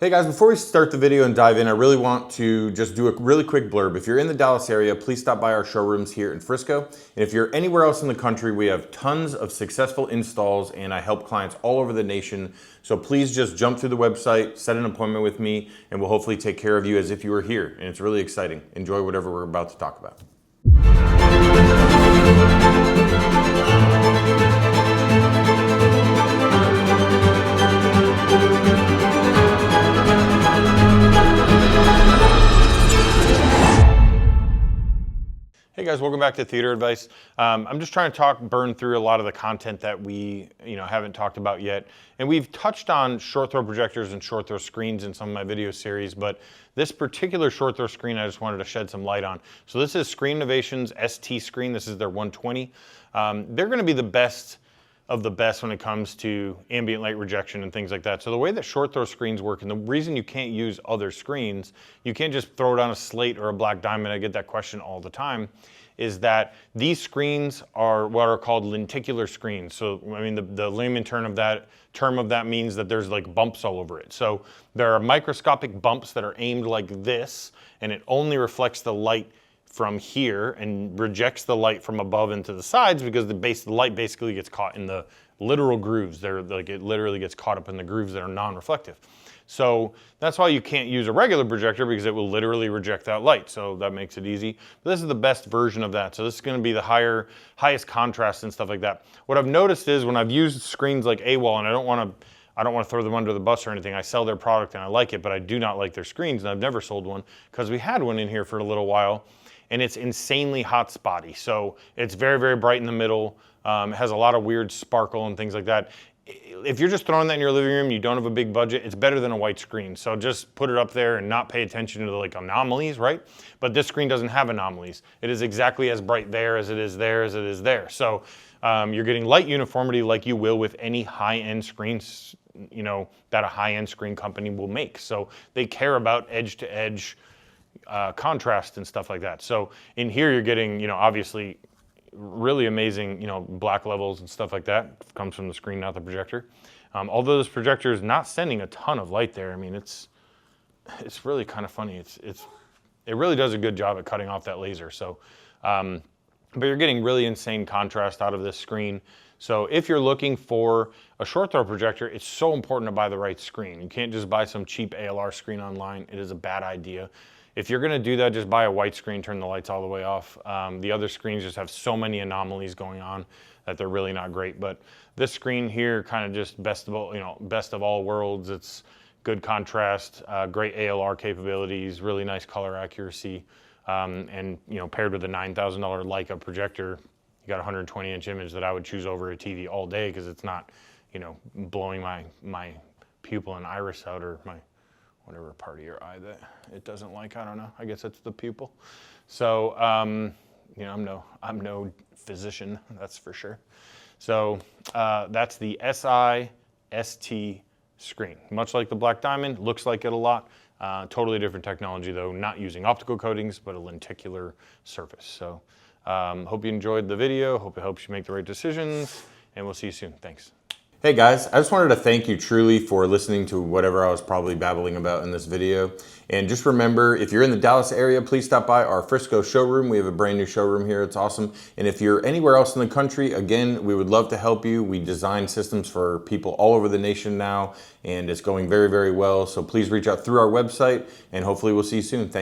Hey guys, before we start the video and dive in, I really want to just do a really quick blurb. If you're in the Dallas area, please stop by our showrooms here in Frisco. And if you're anywhere else in the country, we have tons of successful installs and I help clients all over the nation. So please just jump through the website, set an appointment with me, and we'll hopefully take care of you as if you were here. And it's really exciting. Enjoy whatever we're about to talk about. Hey guys, welcome back to Theater Advice. I'm just trying to burn through a lot of the content that we haven't talked about yet. And we've touched on short throw projectors and short throw screens in some of my video series, but this particular short throw screen I just wanted to shed some light on. So this is Screen Innovation's ST screen. This is their 120. They're going to be the best of the best when it comes to ambient light rejection and things like that. So the way that short throw screens work, and the reason you can't use other screens, you can't just throw it on a slate or a black diamond, I get that question all the time, is that these screens are what are called lenticular screens. So, I mean, the layman term of that means that there's like bumps all over it. So there are microscopic bumps that are aimed like this, and it only reflects the light from here and rejects the light from above into the sides because the light basically gets caught in the literal grooves. It literally gets caught up in the grooves that are non-reflective. So that's why you can't use a regular projector, because it will literally reject that light. So that makes it easy. But this is the best version of that. So this is going to be the highest contrast and stuff like that. What I've noticed is when I've used screens like AWOL, and I don't want to throw them under the bus or anything. I sell their product and I like it, but I do not like their screens, and I've never sold one because we had one in here for a little while. And it's insanely hot spotty. So it's very, very bright in the middle. It has a lot of weird sparkle and things like that. If you're just throwing that in your living room, you don't have a big budget, it's better than a white screen. So just put it up there and not pay attention to the anomalies, right? But this screen doesn't have anomalies. It is exactly as bright there as it is there as it is there. So you're getting light uniformity like you will with any high-end screens, that a high-end screen company will make. So they care about edge-to-edge contrast and stuff like that. So in here you're getting, obviously really amazing, black levels and stuff like that. It comes from the screen, not the projector. Although this projector is not sending a ton of light there. I mean, it's really kind of funny. It really does a good job at cutting off that laser. So, but you're getting really insane contrast out of this screen. So if you're looking for a short throw projector, it's so important to buy the right screen. You can't just buy some cheap ALR screen online. It is a bad idea. If you're going to do that, just buy a white screen, turn the lights all the way off. The other screens just have so many anomalies going on that they're really not great. But this screen here kind of just best of all worlds. It's good contrast, great ALR capabilities, really nice color accuracy, and paired with a $9,000 Leica projector, you got a 120-inch image that I would choose over a TV all day because it's not, blowing my pupil and iris out, or my whatever part of your eye that it doesn't like. I don't know. I guess it's the pupil. So, I'm no physician, that's for sure. So that's the SI-ST screen. Much like the Black Diamond, looks like it a lot. Totally different technology though, not using optical coatings, but a lenticular surface. So hope you enjoyed the video. Hope it helps you make the right decisions, and we'll see you soon. Thanks. Hey guys, I just wanted to thank you truly for listening to whatever I was probably babbling about in this video. And just remember, if you're in the Dallas area, please stop by our Frisco showroom. We have a brand new showroom here. It's awesome. And if you're anywhere else in the country, again, we would love to help you. We design systems for people all over the nation now, and it's going very, very well. So please reach out through our website, and hopefully we'll see you soon. Thank you.